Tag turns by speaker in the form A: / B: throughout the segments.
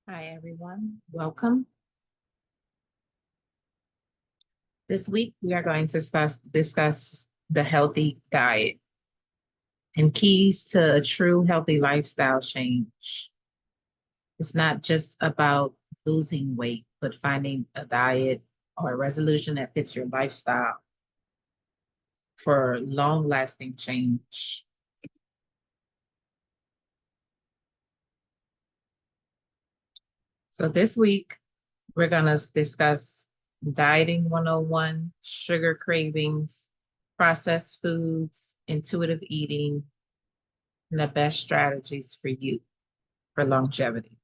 A: Hi, everyone. Welcome. This week, we are going to discuss the healthy diet and keys to a true healthy lifestyle change. It's not just about losing weight, but finding a diet or a resolution that fits your lifestyle for long lasting change. So, this week, we're going to discuss dieting 101, sugar cravings, processed foods, intuitive eating, and the best strategies for you for longevity.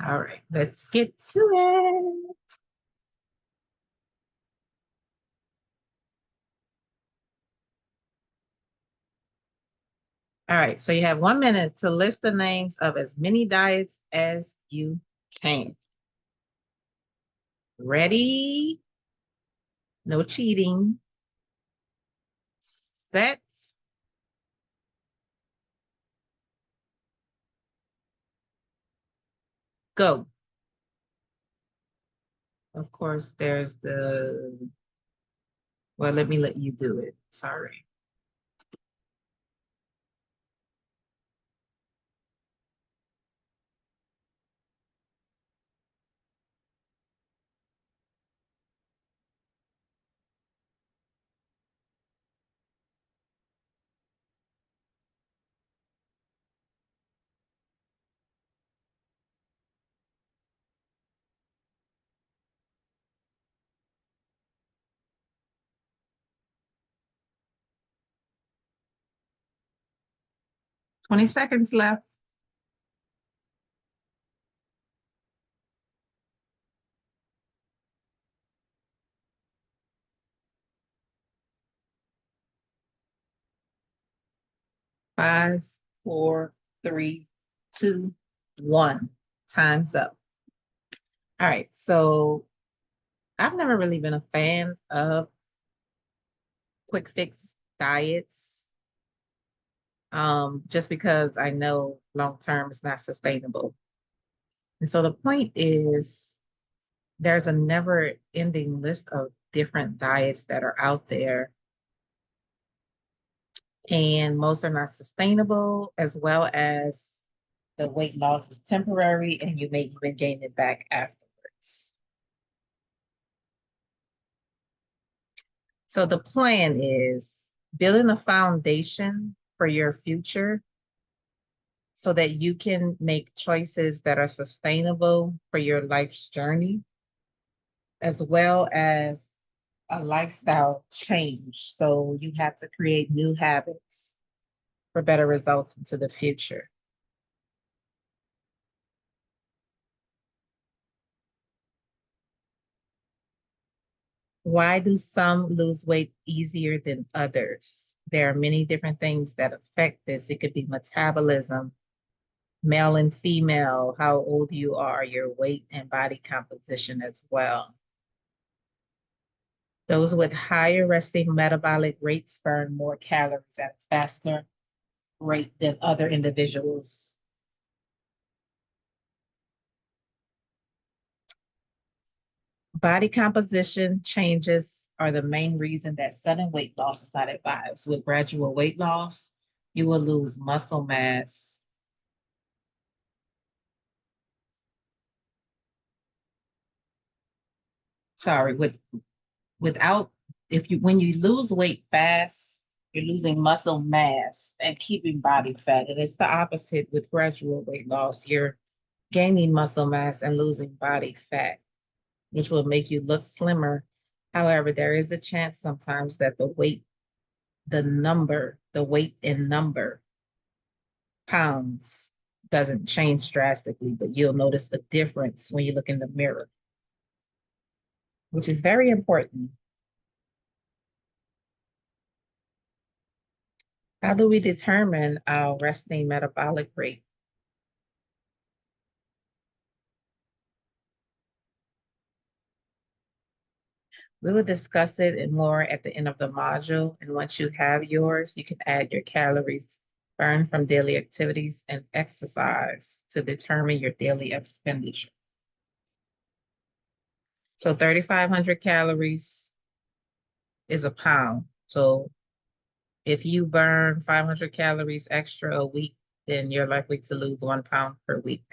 A: All right, let's get to it. All right, so you have 1 minute to list the names of as many diets as you can. Ready? No cheating. Set. Go. Of course, there's well, let me let you do it. Sorry. 20 seconds left. 5, 4, 3, 2, 1. Time's up. All right, so I've never really been a fan of quick fix diets, just because I know long term it's not sustainable. And so the point is there's a never ending list of different diets that are out there, and most are not sustainable, as well as the weight loss is temporary and you may even gain it back afterwards. So the plan is building a foundation for your future so that you can make choices that are sustainable for your life's journey, as well as a lifestyle change. So you have to create new habits for better results into the future. Why do some lose weight easier than others? There are many different things that affect this. It could be metabolism, male and female, how old you are, your weight and body composition as well. Those with higher resting metabolic rates burn more calories at a faster rate than other individuals. Body composition changes are the main reason that sudden weight loss is not advised. With gradual weight loss, you will lose muscle mass. Sorry, without if you when you lose weight fast, you're losing muscle mass and keeping body fat. And it's the opposite with gradual weight loss. You're gaining muscle mass and losing body fat, which will make you look slimmer. However, there is a chance sometimes that the weight in number pounds doesn't change drastically, but you'll notice a difference when you look in the mirror, which is very important. How do we determine our resting metabolic rate? We will discuss it and more at the end of the module. And once you have yours, you can add your calories burned from daily activities and exercise to determine your daily expenditure. So 3,500 calories is a pound. So if you burn 500 calories extra a week, then you're likely to lose 1 pound per week.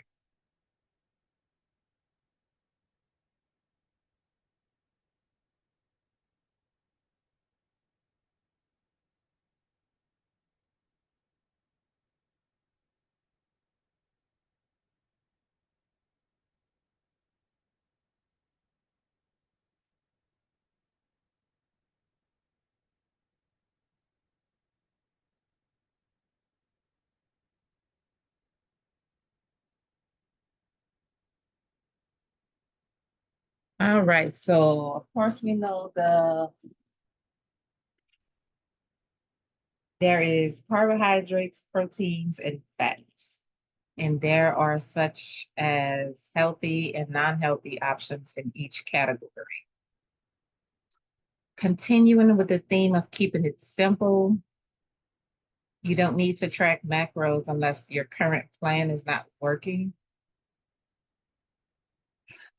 A: All right, so of course we know there is carbohydrates, proteins, and fats. And there are such as healthy and non-healthy options in each category. Continuing with the theme of keeping it simple, you don't need to track macros unless your current plan is not working.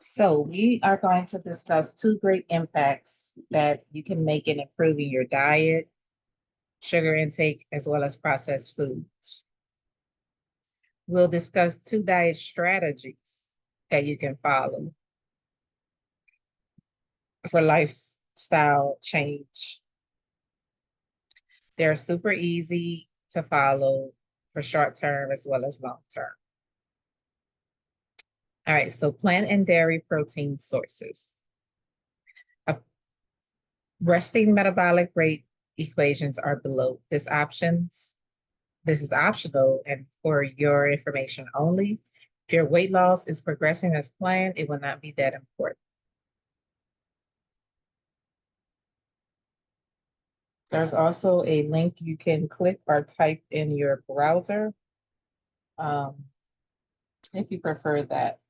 A: So we are going to discuss two great impacts that you can make in improving your diet, sugar intake, as well as processed foods. We'll discuss two diet strategies that you can follow for lifestyle change. They're super easy to follow for short term as well as long term. All right, so plant and dairy protein sources. Resting metabolic rate equations are below. This is optional and for your information only. If your weight loss is progressing as planned, it will not be that important. There's also a link you can click or type in your browser um, if you prefer that.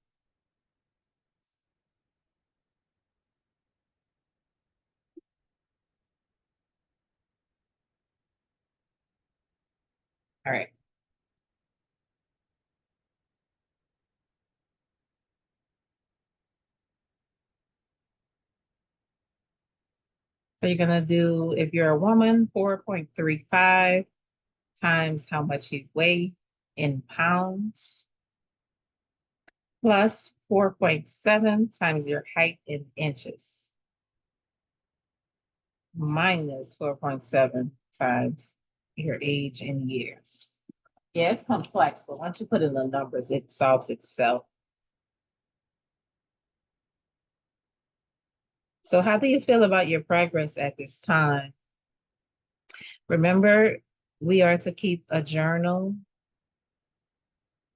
A: All right. So you're gonna do, if you're a woman, 4.35 times how much you weigh in pounds, plus 4.7 times your height in inches, minus 4.7 times your age in years. Yeah, it's complex, but once you put in the numbers, it solves itself. So how do you feel about your progress at this time? Remember, we are to keep a journal.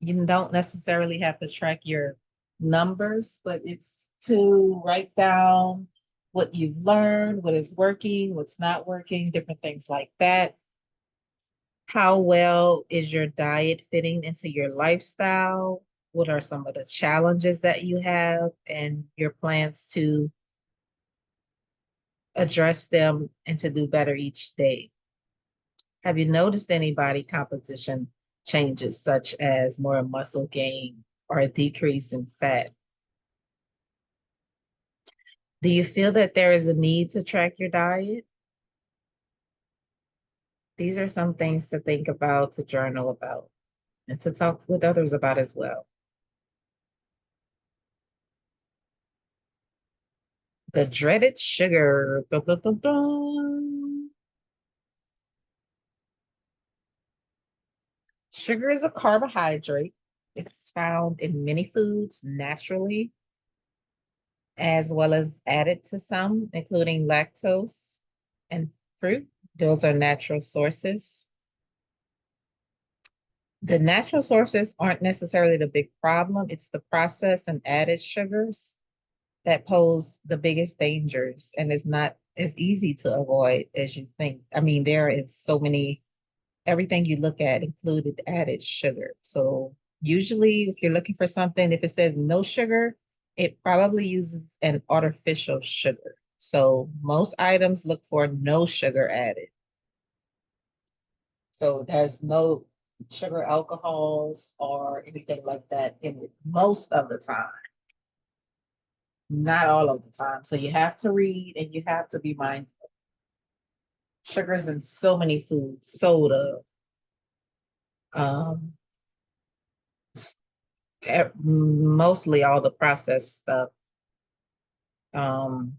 A: You don't necessarily have to track your numbers, but it's to write down what you've learned, what is working, what's not working, different things like that. How well is your diet fitting into your lifestyle? What are some of the challenges that you have and your plans to address them and to do better each day? Have you noticed any body composition changes, such as more muscle gain or a decrease in fat? Do you feel that there is a need to track your diet? These are some things to think about, to journal about, and to talk with others about as well. The dreaded sugar. Dun, dun, dun, dun. Sugar is a carbohydrate. It's found in many foods naturally, as well as added to some, including lactose and fruit. Those are natural sources. The natural sources aren't necessarily the big problem. It's the processed and added sugars that pose the biggest dangers, and it's not as easy to avoid as you think. I mean, there is so many, everything you look at included added sugar. So usually if you're looking for something, if it says no sugar, it probably uses an artificial sugar. So most items look for no sugar added. So there's no sugar alcohols or anything like that in it most of the time, not all of the time. So you have to read and you have to be mindful. Sugars in so many foods, soda, um, mostly all the processed stuff, um,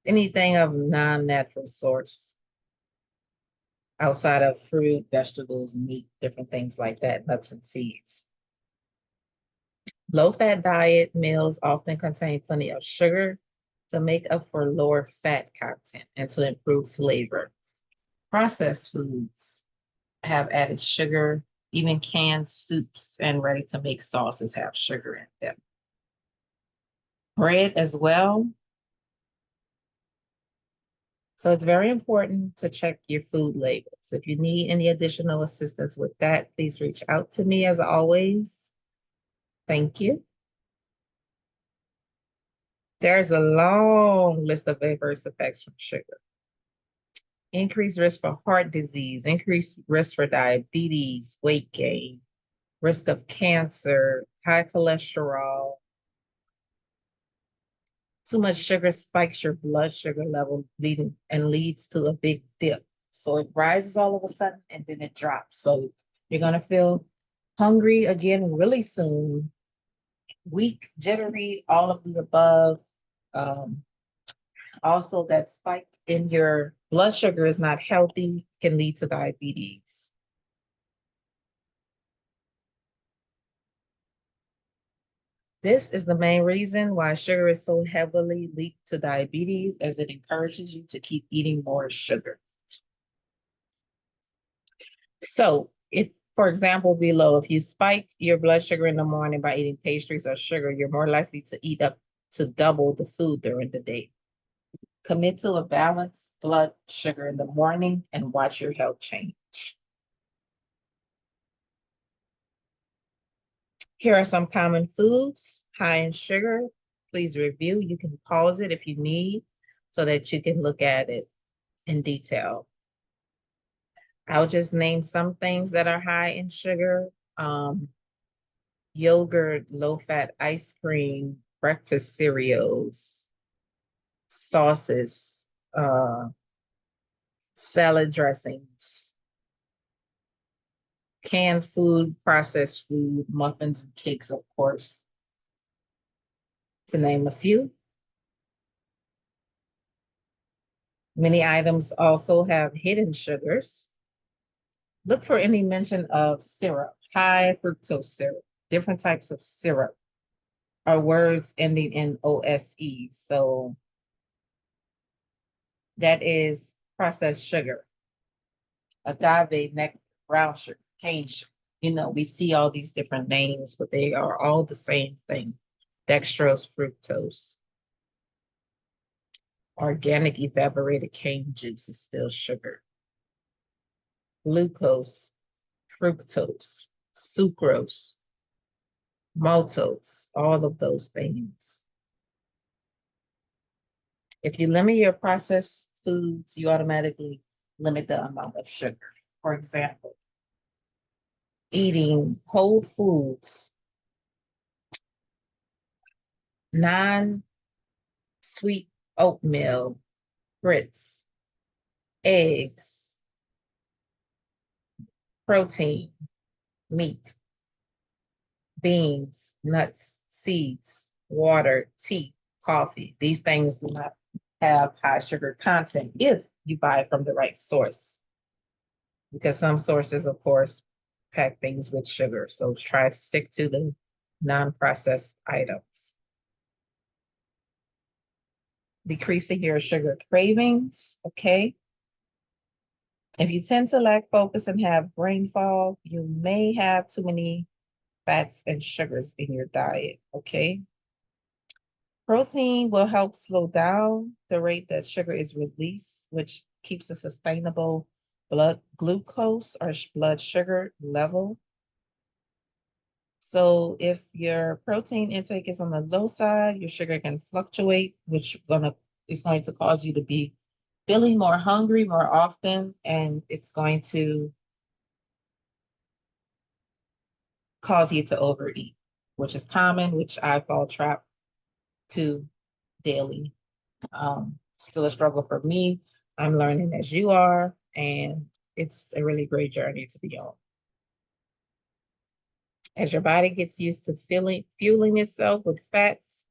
A: anything of non-natural source outside of fruit, vegetables, meat, different things like that, nuts and seeds. Low-fat diet meals often contain plenty of sugar to make up for lower fat content and to improve flavor. Processed foods have added sugar. Even canned soups and ready-to-make sauces have sugar in them. Bread as well. So it's very important to check your food labels. If you need any additional assistance with that, please reach out to me as always. Thank you. There's a long list of adverse effects from sugar. Increased risk for heart disease, increased risk for diabetes, weight gain, risk of cancer, high cholesterol. Too much sugar spikes your blood sugar level, leads to a big dip. So it rises all of a sudden and then it drops. So you're gonna feel hungry again really soon, weak, jittery, all of the above. Um, Also, that spike in your blood sugar is not healthy, can lead to diabetes. This is the main reason why sugar is so heavily linked to diabetes, as it encourages you to keep eating more sugar. So if, for example, below, if you spike your blood sugar in the morning by eating pastries or sugar, you're more likely to eat up to double the food during the day. Commit to a balanced blood sugar in the morning and watch your health change. Here are some common foods high in sugar. Please review. You can pause it if you need so that you can look at it in detail. I'll just name some things that are high in sugar. Yogurt, low-fat ice cream, breakfast cereals, sauces, salad dressings, canned food, processed food, muffins and cakes, of course, to name a few. Many items also have hidden sugars. Look for any mention of syrup, high fructose syrup, different types of syrup, or words ending in OSE. So that is processed sugar, agave, nectar, brown sugar, cane sugar. You know, we see all these different names, but they are all the same thing. Dextrose, fructose. Organic evaporated cane juice is still sugar. Glucose, fructose, sucrose, maltose, all of those things. If you limit your processed foods, you automatically limit the amount of sugar. For example, eating whole foods, non-sweet oatmeal, grits, eggs, protein, meat, beans, nuts, seeds, water, tea, coffee. These things do not have high sugar content if you buy from the right source. Because some sources, of course, pack things with sugar. So try to stick to the non-processed items. Decreasing your sugar cravings, okay? If you tend to lack focus and have brain fog, you may have too many fats and sugars in your diet, okay? Protein will help slow down the rate that sugar is released, which keeps a sustainable blood glucose or blood sugar level. So if your protein intake is on the low side, your sugar can fluctuate, which is going to cause you to be feeling more hungry more often, and it's going to cause you to overeat, which is common, which I fall trap to daily. Still a struggle for me. I'm learning as you are, and it's a really great journey to be on. As your body gets used to fueling itself with fats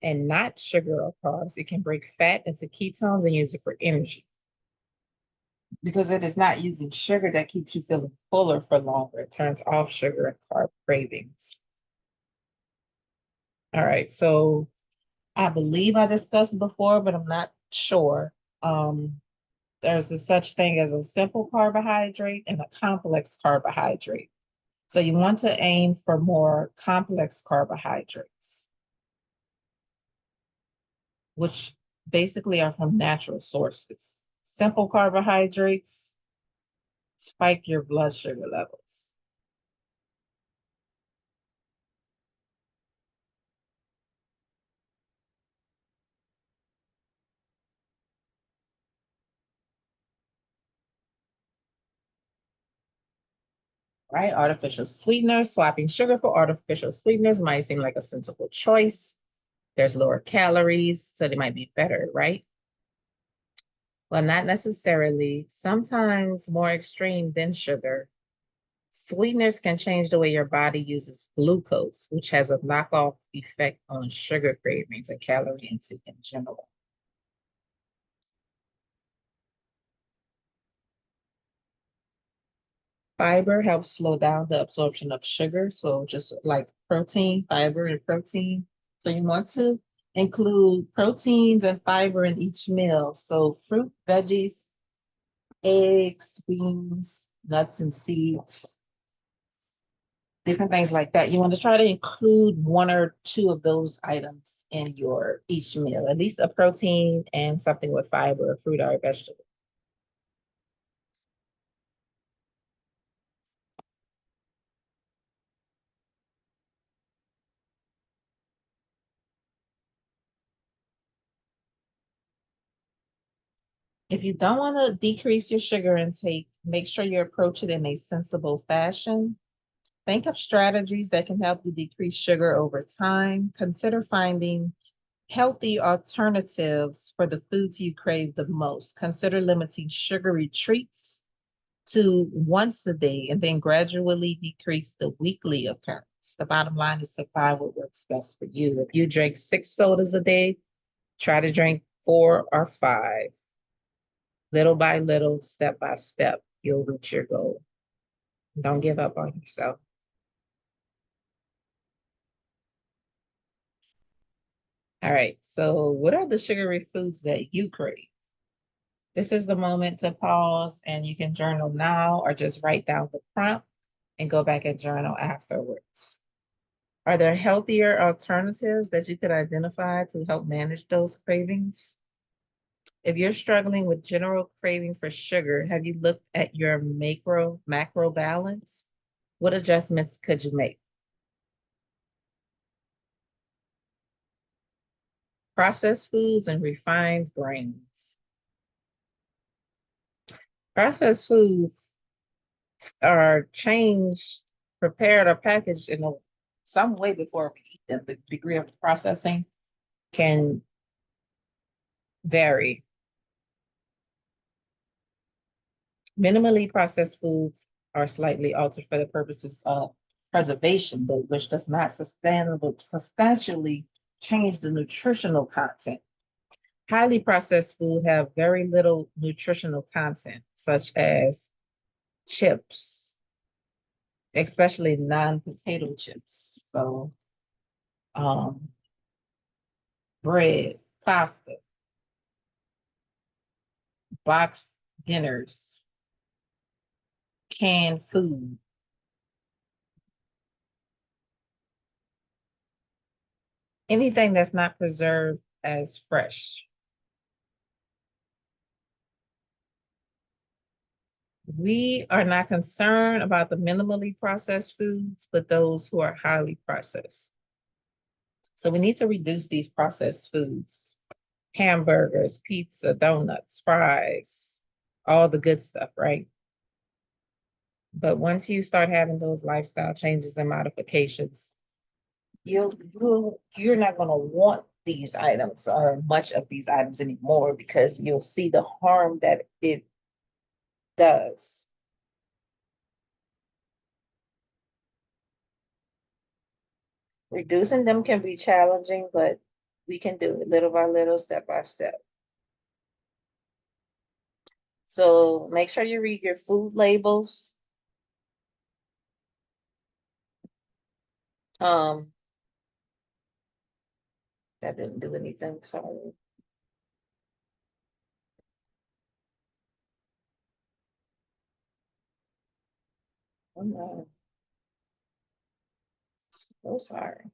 A: and not sugar or carbs, it can break fat into ketones and use it for energy. Because it is not using sugar that keeps you feeling fuller for longer. It turns off sugar and carb cravings. All right, so I believe I discussed before, but I'm not sure. Um, there's a such thing as a simple carbohydrate and a complex carbohydrate. So you want to aim for more complex carbohydrates, which basically are from natural sources. Simple carbohydrates spike your blood sugar levels. Right? Artificial sweeteners, swapping sugar for artificial sweeteners might seem like a sensible choice. There's lower calories, so they might be better, right? Well, not necessarily. Sometimes more extreme than sugar. Sweeteners can change the way your body uses glucose, which has a knockoff effect on sugar cravings and calorie intake in general. Fiber helps slow down the absorption of sugar. So just like protein, fiber, and protein. So you want to include proteins and fiber in each meal. So fruit, veggies, eggs, beans, nuts, and seeds, different things like that. You want to try to include one or two of those items in your each meal, at least a protein and something with fiber, a fruit or a vegetable. If you don't want to decrease your sugar intake, make sure you approach it in a sensible fashion. Think of strategies that can help you decrease sugar over time. Consider finding healthy alternatives for the foods you crave the most. Consider limiting sugary treats to once a day and then gradually decrease the weekly occurrence. The bottom line is to find what works best for you. If you drink 6 sodas a day, try to drink 4 or 5. Little by little, step by step, you'll reach your goal. Don't give up on yourself. All right, so what are the sugary foods that you crave? This is the moment to pause and you can journal now or just write down the prompt and go back and journal afterwards. Are there healthier alternatives that you could identify to help manage those cravings? If you're struggling with general craving for sugar, have you looked at your macro balance? What adjustments could you make? Processed foods and refined grains. Processed foods are changed, prepared, or packaged in some way before we eat them. The degree of processing can vary. Minimally processed foods are slightly altered for the purposes of preservation, but which does not substantially change the nutritional content. Highly processed food have very little nutritional content, such as chips, especially non-potato chips. So um, bread, pasta, boxed dinners, canned food, anything that's not preserved as fresh. We are not concerned about the minimally processed foods, but those who are highly processed. So we need to reduce these processed foods, hamburgers, pizza, donuts, fries, all the good stuff, right? But once you start having those lifestyle changes and modifications, you're not going to want these items or much of these items anymore because you'll see the harm that it does. Reducing them can be challenging, but we can do it little by little, step by step. So make sure you read your food labels. Um, that didn't do anything, sorry. Oh no, so sorry.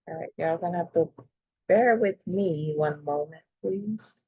A: All right, y'all gonna have to bear with me one moment, please.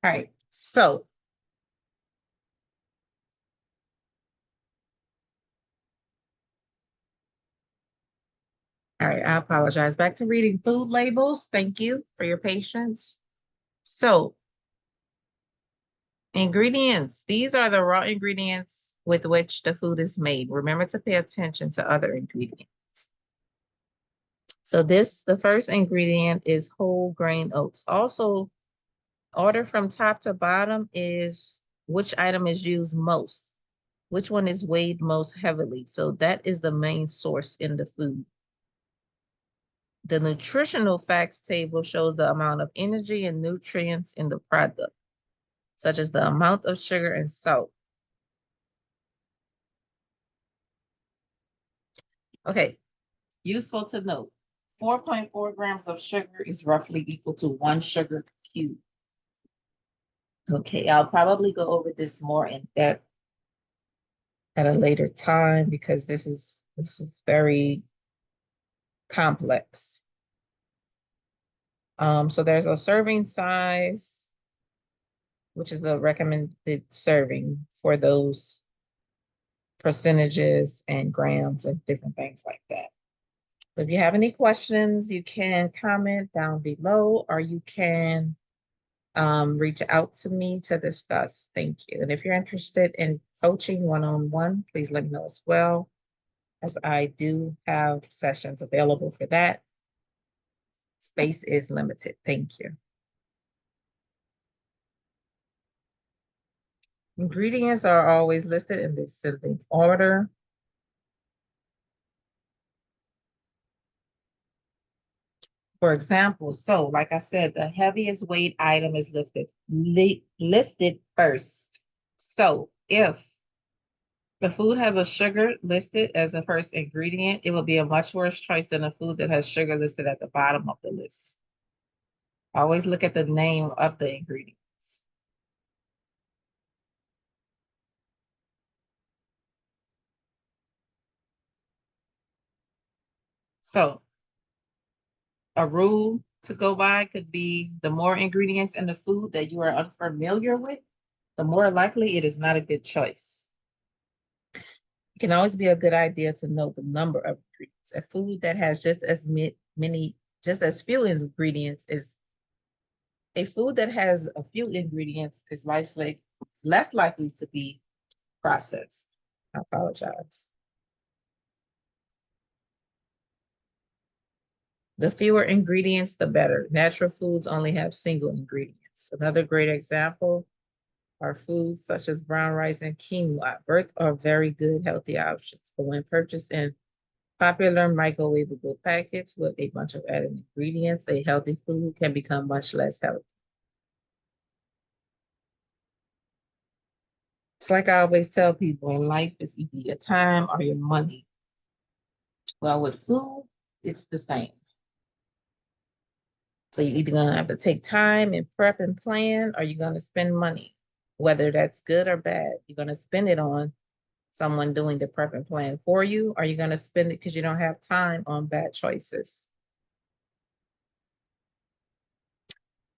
A: All right, so all right, I apologize. Back to reading food labels. Thank you for your patience. So, ingredients. These are the raw ingredients with which the food is made. Remember to pay attention to other ingredients. So the first ingredient is whole grain oats. Also, order from top to bottom is which item is used most, which one is weighed most heavily. So that is the main source in the food. The nutritional facts table shows the amount of energy and nutrients in the product, such as the amount of sugar and salt. Okay, useful to note. 4.4 grams of sugar is roughly equal to one sugar cube. Okay, I'll probably go over this more in depth at a later time because this is very complex. So there's a serving size, which is a recommended serving for those percentages and grams and different things like that. So if you have any questions, you can comment down below or you can reach out to me to discuss. Thank you. And if you're interested in coaching one-on-one, please let me know as well, as I do have sessions available for that. Space is limited. Thank you. Ingredients are always listed in descending order. For example, so like I said, the heaviest weight item is listed first. So if the food has a sugar listed as the first ingredient, it will be a much worse choice than a food that has sugar listed at the bottom of the list. Always look at the name of the ingredients. So a rule to go by could be the more ingredients in the food that you are unfamiliar with, the more likely it is not a good choice. It can always be a good idea to know the number of ingredients. A food that has just as many, just as few ingredients is a food that has a few ingredients is less likely to be processed. I apologize. The fewer ingredients, the better. Natural foods only have single ingredients. Another great example are foods such as brown rice and quinoa. Both are very good, healthy options, but when purchased in popular microwavable packets with a bunch of added ingredients, a healthy food can become much less healthy. It's like I always tell people in life is either your time or your money. Well, with food, it's the same. So you're either gonna have to take time and prep and plan, or you're gonna spend money. Whether that's good or bad, you're gonna spend it on someone doing the prep and plan for you, or you're gonna spend it because you don't have time on bad choices.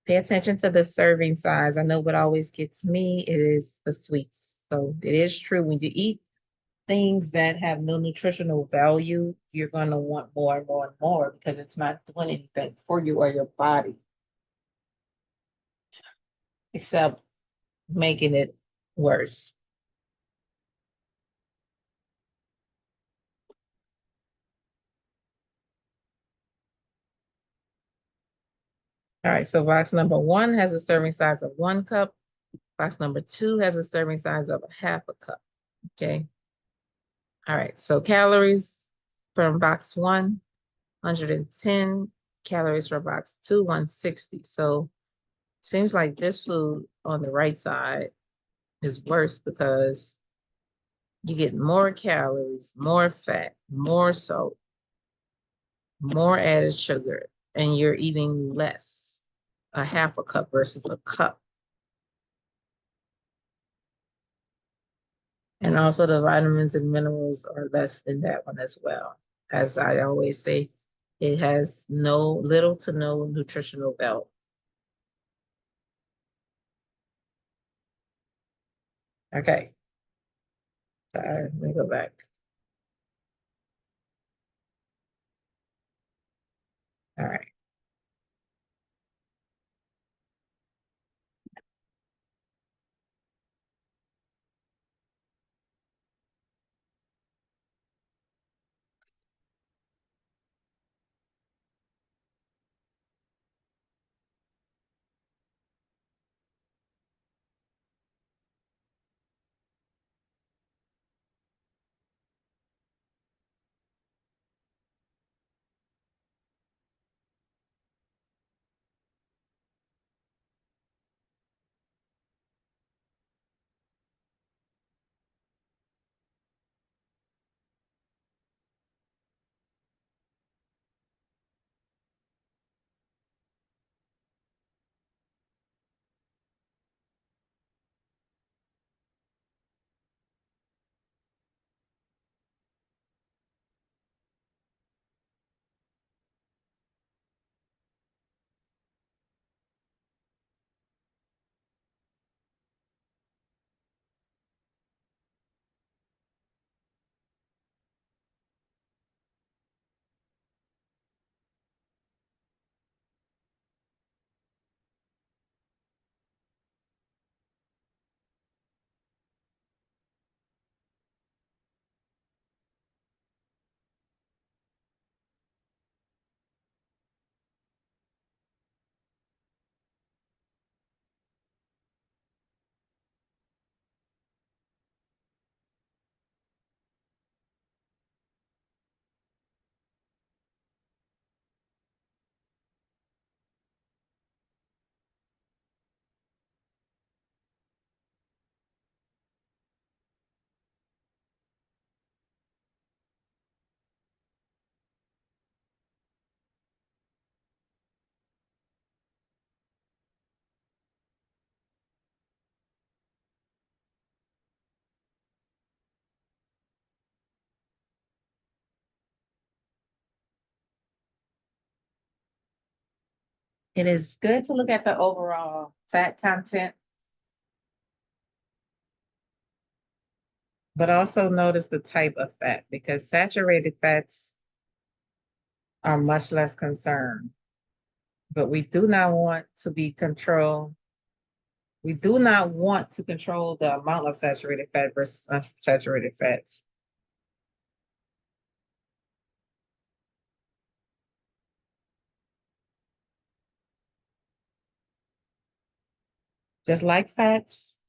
A: Pay attention to the serving size. I know what always gets me is the sweets. So it is true when you eat things that have no nutritional value, you're going to want more and more and more because it's not doing anything for you or your body except making it worse. All right, so box number one has a serving size of 1 cup. Box number two has a serving size of a half a cup. Okay. All right, so calories from box one, 110 calories for box two, 160. So seems like this food on the right side is worse because you get more calories, more fat, more salt, more added sugar, and you're eating less, a half a cup versus a cup. And also the vitamins and minerals are less in that one as well. As I always say, it has little to no nutritional value. Okay, let me go back. All right. It is good to look at the overall fat content. But also notice the type of fat because saturated fats are much less concerned. But we do not want to be controlled. We do not want to control the amount of saturated fat versus unsaturated fats. Just like fats,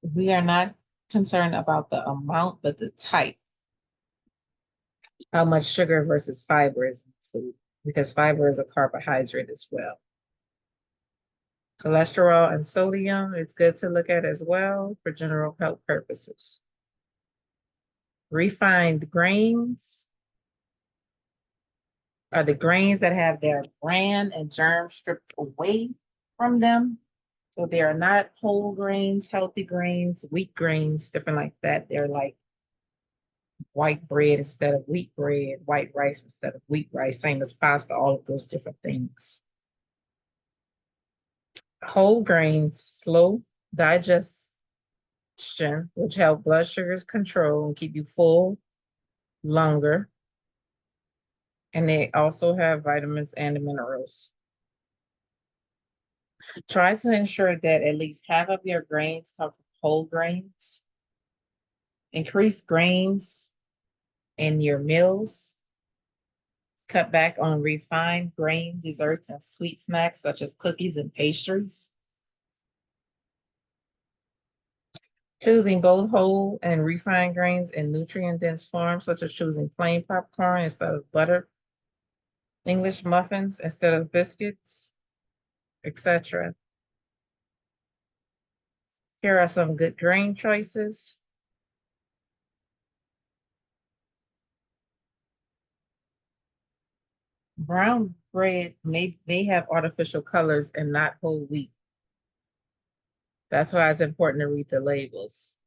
A: we are not concerned about the amount, but the type. How much sugar versus fiber is in food, because fiber is a carbohydrate as well. Cholesterol and sodium, it's good to look at as well for general health purposes. Refined grains are the grains that have their bran and germ stripped away from them. So they are not whole grains, healthy grains, wheat grains, different like that. They're like white bread instead of wheat bread, white rice instead of wheat rice, same as pasta, all of those different things. Whole grains, slow digestion, which help blood sugars control and keep you full longer. And they also have vitamins and minerals. Try to ensure that at least half of your grains come from whole grains. Increase grains in your meals. Cut back on refined grain desserts and sweet snacks such as cookies and pastries. Choosing both whole and refined grains in nutrient-dense forms, such as choosing plain popcorn instead of butter, English muffins instead of biscuits, etc. Here are some good grain choices. Brown bread may have artificial colors and not whole wheat. That's why it's important to read the labels.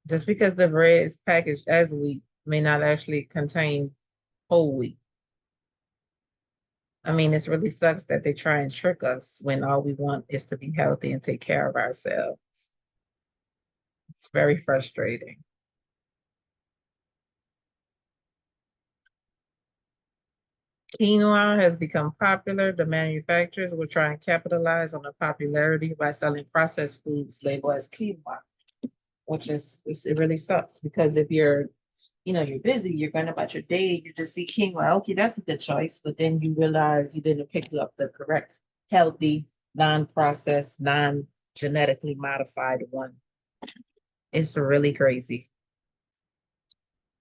A: Just because the bread is packaged as wheat may not actually contain whole wheat. I mean, it really sucks that they try and trick us when all we want is to be healthy and take care of ourselves. It's very frustrating. Quinoa has become popular. The manufacturers will try and capitalize on the popularity by selling processed foods labeled as quinoa, which it really sucks because if you're busy, you're going about your day, you just see quinoa. Okay, that's a good choice. But then you realize you didn't pick up the correct, healthy, non-processed, non-genetically modified one. It's really crazy.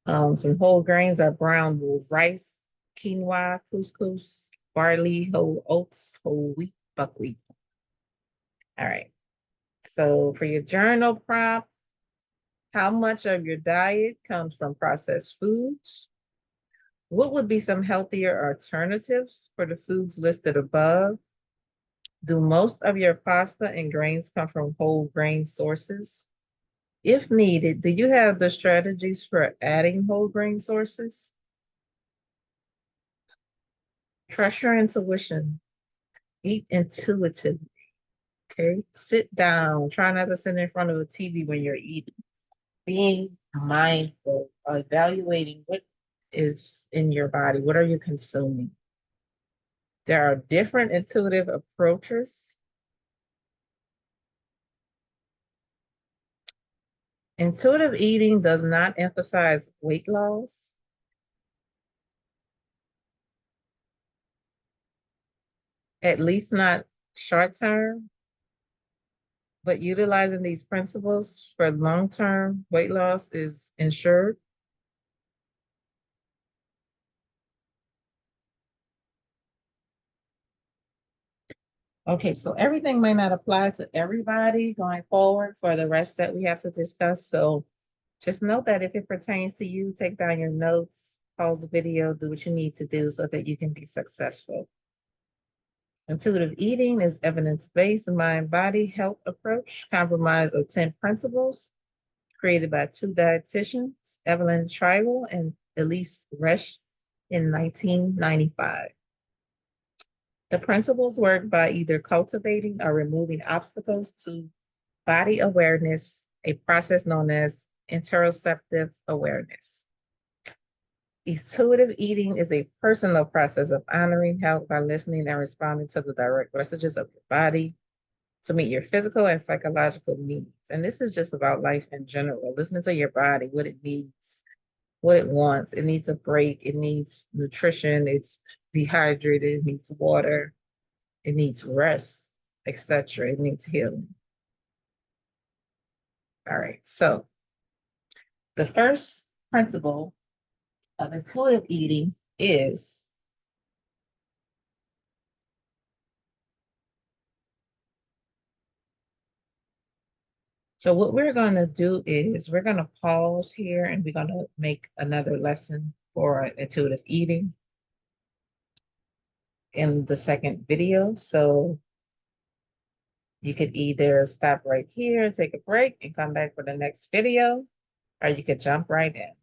A: Some whole grains are brown rice, quinoa, couscous, barley, whole oats, whole wheat, buckwheat. All right. So for your journal prompt, how much of your diet comes from processed foods? What would be some healthier alternatives for the foods listed above? Do most of your pasta and grains come from whole grain sources? If needed, do you have the strategies for adding whole grain sources? Trust your intuition. Eat intuitively. Okay. Sit down. Try not to sit in front of a TV when you're eating. Being mindful, evaluating what is in your body. What are you consuming? There are different intuitive approaches. Intuitive eating does not emphasize weight loss. At least not short term, but utilizing these principles for long-term weight loss is ensured. Okay, so everything may not apply to everybody going forward for the rest that we have to discuss. So just note that if it pertains to you, take down your notes, pause the video, do what you need to do so that you can be successful. Intuitive eating is evidence-based mind-body health approach, comprised of 10 principles, created by two dietitians, Evelyn Tribal and Elise Resch in 1995. The principles work by either cultivating or removing obstacles to body awareness, a process known as interoceptive awareness. Intuitive eating is a personal process of honoring health by listening and responding to the direct messages of your body to meet your physical and psychological needs. And this is just about life in general, listening to your body, what it needs, what it wants. It needs a break, it needs nutrition, it's dehydrated, it needs water, it needs rest, etc. It needs healing. All right, so the first principle of intuitive eating is so what we're going to do is we're going to pause here and we're going to make another lesson for intuitive eating in the second video. So you could either stop right here and take a break and come back for the next video, or you could jump right in.